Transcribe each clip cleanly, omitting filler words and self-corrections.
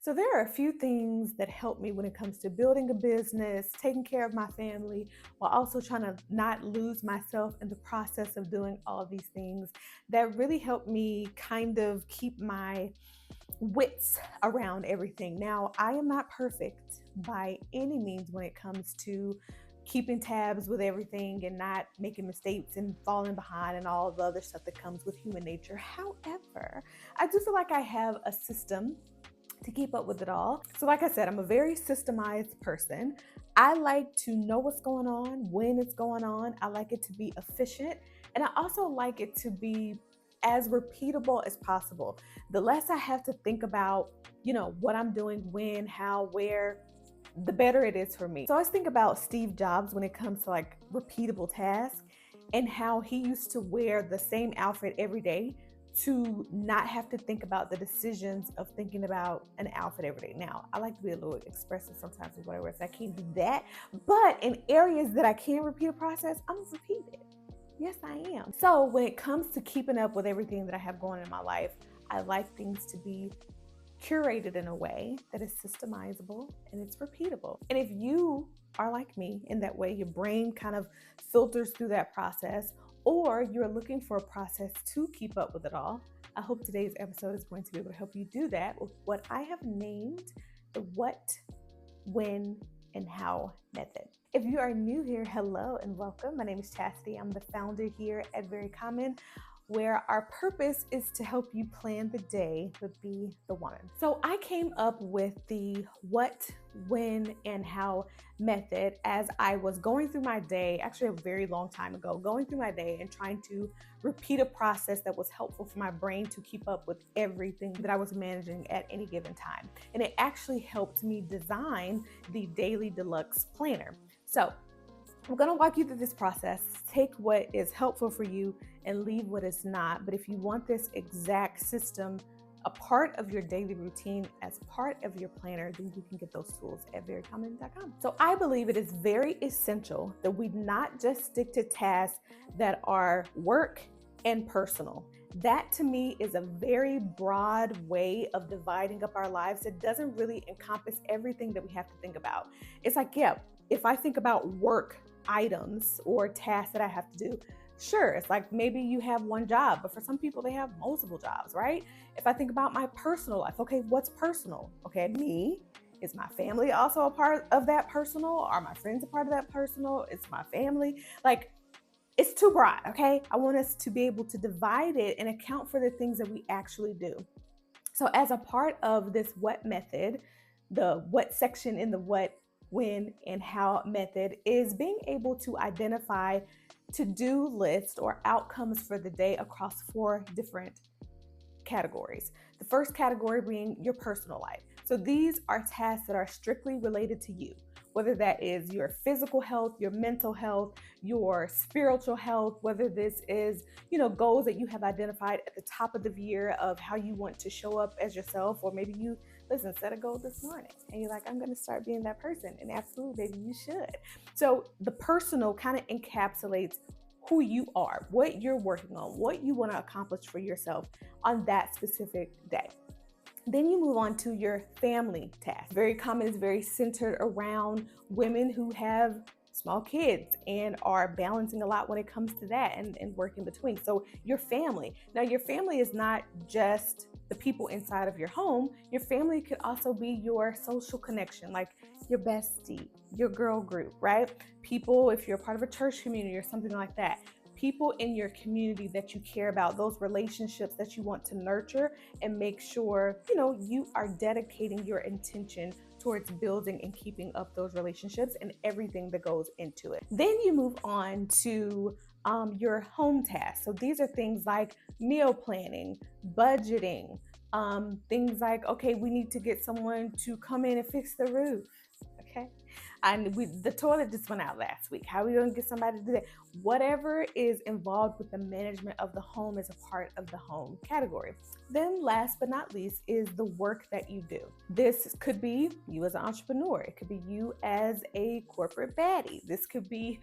So there are a few things that help me when it comes to building a business, taking care of my family, while also trying to not lose myself in the process of doing all of these things that really help me kind of keep my wits around everything. Now, I am not perfect by any means when it comes to keeping tabs with everything and not making mistakes and falling behind and all the other stuff that comes with human nature. However, I do feel like I have a system to keep up with it all. So, like I said, I'm a very systemized person. I like to know what's going on, when it's going on. I like it to be efficient. And I also like it to be as repeatable as possible. The less I have to think about, what I'm doing, when, how, where, the better it is for me. So I always think about Steve Jobs when it comes to like repeatable tasks and how he used to wear the same outfit every day to not have to think about the decisions of thinking about an outfit every day. Now, I like to be a little expressive sometimes with whatever, so I can't do that. But in areas that I can repeat a process, I'm gonna repeat it. Yes, I am. So when it comes to keeping up with everything that I have going in my life, I like things to be curated in a way that is systemizable and it's repeatable. And if you are like me in that way, your brain kind of filters through that process, or you're looking for a process to keep up with it all, I hope today's episode is going to be able to help you do that with what I have named the what, when, and how method. If you are new here, hello and welcome. My name is Chastity. I'm the founder here at Very Common, where our purpose is to help you plan the day but be the woman. So I came up with the what, when, and how method as I was going through my day, actually a very long time ago, going through my day and trying to repeat a process that was helpful for my brain to keep up with everything that I was managing at any given time. And it actually helped me design the Daily Deluxe Planner. So I'm going to walk you through this process, take what is helpful for you and leave what is not. But if you want this exact system a part of your daily routine as part of your planner, then you can get those tools at verycommon.com. So I believe it is very essential that we not just stick to tasks that are work and personal. That to me is a very broad way of dividing up our lives. It doesn't really encompass everything that we have to think about. It's like, yeah, if I think about work items or tasks that I have to do, sure, it's like maybe you have one job, but for some people they have multiple jobs, right? If I think about my personal life, okay, what's personal? Okay, me. Is my family also a part of that personal? Are my friends a part of that personal? It's my family. Like, it's too broad, okay? I want us to be able to divide it and account for the things that we actually do. So as a part of this what method, the what section in the what, when, and how method is being able to identify to-do list or outcomes for the day across 4 different categories. The first category being your personal life. So these are tasks that are strictly related to you, whether that is your physical health, your mental health, your spiritual health, whether this is, goals that you have identified at the top of the year of how you want to show up as yourself, or maybe you set a goal this morning and you're like, I'm going to start being that person. And absolutely, baby, you should. So the personal kind of encapsulates who you are, what you're working on, what you want to accomplish for yourself on that specific day. Then you move on to your family task. Very common is very centered around women who have small kids and are balancing a lot when it comes to that and work in between. So your family. Now your family is not just the people inside of your home. Your family could also be your social connection, like your bestie, your girl group, right? People, if you're a part of a church community or something like that, people in your community that you care about, those relationships that you want to nurture and make sure, you are dedicating your intention towards building and keeping up those relationships and everything that goes into it. Then you move on to your home tasks. So these are things like meal planning, budgeting, things like, okay, we need to get someone to come in and fix the roof. Okay. And the toilet just went out last week. How are we going to get somebody to do that? Whatever is involved with the management of the home is a part of the home category. Then last but not least is the work that you do. This could be you as an entrepreneur. It could be you as a corporate baddie. This could be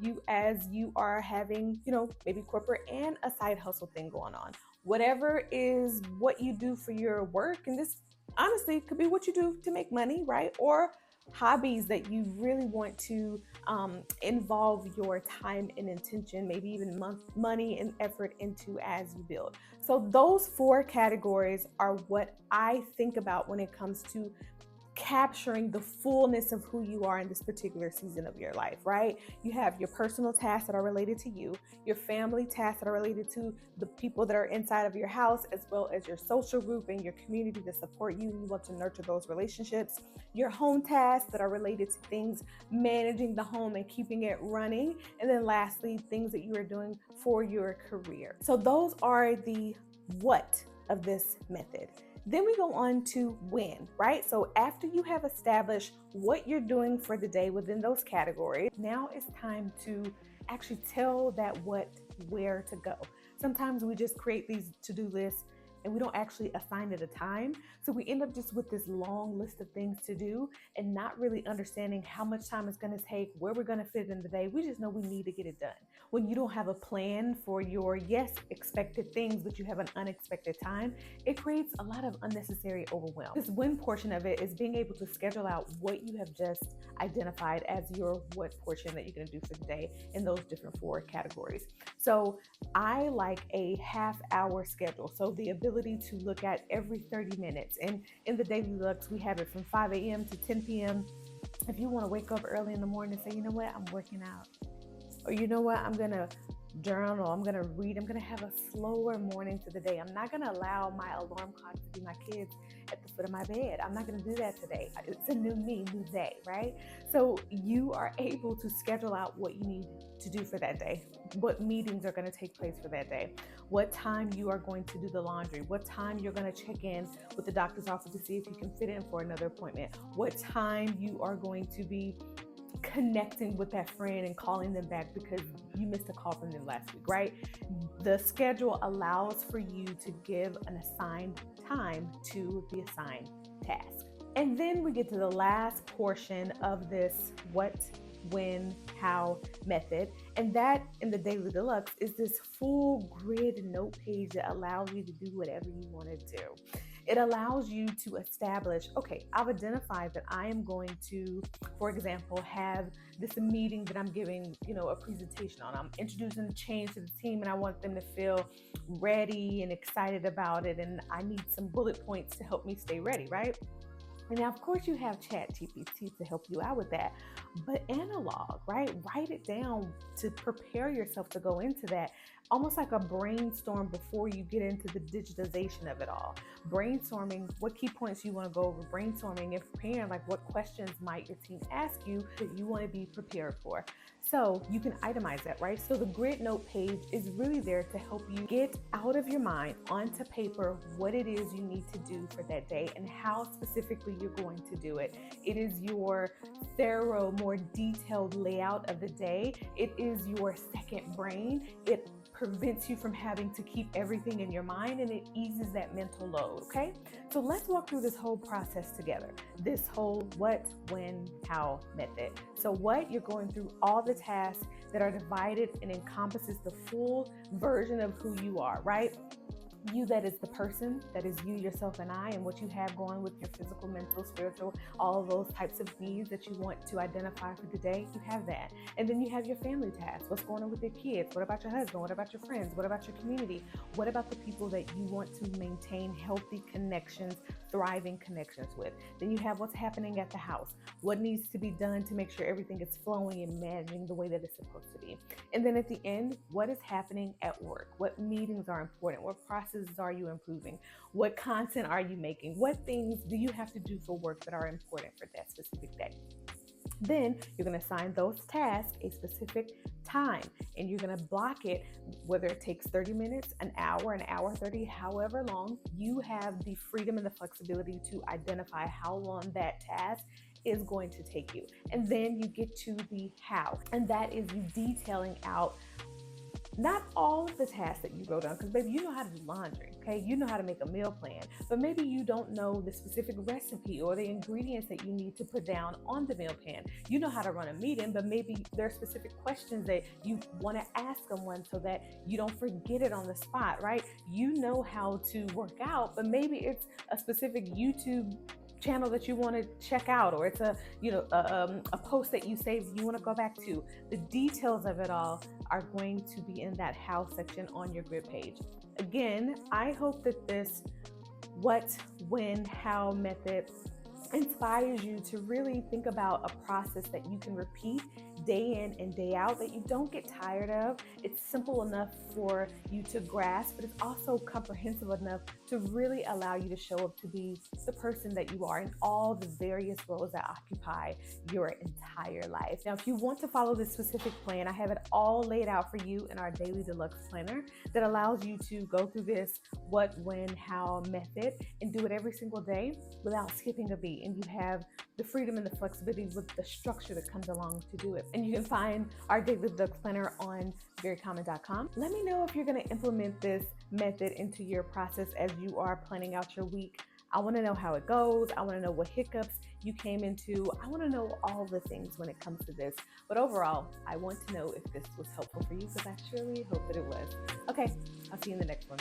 you as you are having, maybe corporate and a side hustle thing going on. Whatever is what you do for your work, and this honestly, it could be what you do to make money, right? Or hobbies that you really want to involve your time and intention, maybe even money and effort into as you build. So, those four categories are what I think about when it comes to capturing the fullness of who you are in this particular season of your life, right? You have your personal tasks that are related to you, your family tasks that are related to the people that are inside of your house, as well as your social group and your community that support you. You want to nurture those relationships, your home tasks that are related to things managing the home and keeping it running. And then lastly, things that you are doing for your career. So those are the what of this method. Then we go on to when, right? So after you have established what you're doing for the day within those categories, now it's time to actually tell that what where to go. Sometimes we just create these to-do lists and we don't actually assign it a time. So we end up just with this long list of things to do and not really understanding how much time it's going to take, where we're going to fit in the day. We just know we need to get it done. When you don't have a plan for your, yes, expected things, but you have an unexpected time, it creates a lot of unnecessary overwhelm. This win portion of it is being able to schedule out what you have just identified as your what portion that you're going to do for the day in those different four categories. So I like a half-hour schedule. So the ability to look at every 30 minutes. And in the Daily Lux, we have it from 5 a.m. to 10 p.m. If you want to wake up early in the morning and say, you know what, I'm working out. Or you know what, I'm going to journal, I'm going to read, I'm going to have a slower morning to the day. I'm not going to allow my alarm clock to be my kids at the foot of my bed. I'm not going to do that today. It's a new me, new day, right? So you are able to schedule out what you need to do for that day, what meetings are going to take place for that day, what time you are going to do the laundry, what time you're going to check in with the doctor's office to see if you can fit in for another appointment, what time you are going to be connecting with that friend and calling them back because you missed a call from them last week, right? The schedule allows for you to give an assigned time to the assigned task. And then we get to the last portion of this what, when, how method. And that in the Daily Deluxe is this full grid note page that allows you to do whatever you want to do. It allows you to establish, okay, I've identified that I am going to, for example, have this meeting that I'm giving, a presentation on. I'm introducing the change to the team and I want them to feel ready and excited about it. And I need some bullet points to help me stay ready, right? And now, of course, you have ChatGPT to help you out with that, but analog, right? Write it down to prepare yourself to go into that, almost like a brainstorm before you get into the digitization of it all. Brainstorming what key points you want to go over, brainstorming and preparing, like what questions might your team ask you that you want to be prepared for. So you can itemize that, right? So the grid note page is really there to help you get out of your mind onto paper what it is you need to do for that day and how specifically you're going to do it. It is your thorough, more detailed layout of the day. It is your second brain. It prevents you from having to keep everything in your mind and it eases that mental load, okay? So let's walk through this whole process together. This whole what, when, how method. So what, you're going through all the tasks that are divided and encompasses the full version of who you are, right? You, that is the person, that is you, yourself, and I, and what you have going with your physical, mental, spiritual, all of those types of needs that you want to identify for the day, you have that. And then you have your family tasks. What's going on with your kids? What about your husband? What about your friends? What about your community? What about the people that you want to maintain healthy connections, thriving connections with? Then you have what's happening at the house. What needs to be done to make sure everything is flowing and managing the way that it's supposed to be? And then at the end, what is happening at work? What meetings are important? What processes are you improving? What content are you making? What things do you have to do for work that are important for that specific day? Then you're going to assign those tasks a specific time and you're going to block it, whether it takes 30 minutes, an hour 30, however long. You have the freedom and the flexibility to identify how long that task is going to take you. And then you get to the how, and that is you detailing out not all of the tasks that you wrote down, because maybe you know how to do laundry, okay? You know how to make a meal plan, but maybe you don't know the specific recipe or the ingredients that you need to put down on the meal plan. You know how to run a meeting, but maybe there are specific questions that you want to ask someone so that you don't forget it on the spot, right? You know how to work out, but maybe it's a specific YouTube channel that you want to check out, or it's a post that you saved you want to go back to. The details of it all are going to be in that how section on your grid page. Again, I hope that this what, when, how method inspires you to really think about a process that you can repeat day in and day out, that you don't get tired of. It's simple enough for you to grasp, but it's also comprehensive enough to really allow you to show up to be the person that you are in all the various roles that occupy your entire life. Now, if you want to follow this specific plan, I have it all laid out for you in our Daily Deluxe Planner that allows you to go through this what, when, how method and do it every single day without skipping a beat. And you have the freedom and the flexibility with the structure that comes along to do it. And you can find our Daily Deluxe Planner on verycommon.com. Let me know if you're going to implement this method into your process as you are planning out your week. I want to know how it goes. I want to know what hiccups you came into. I want to know all the things when it comes to this. But overall, I want to know if this was helpful for you, because I surely hope that it was. Okay, I'll see you in the next one.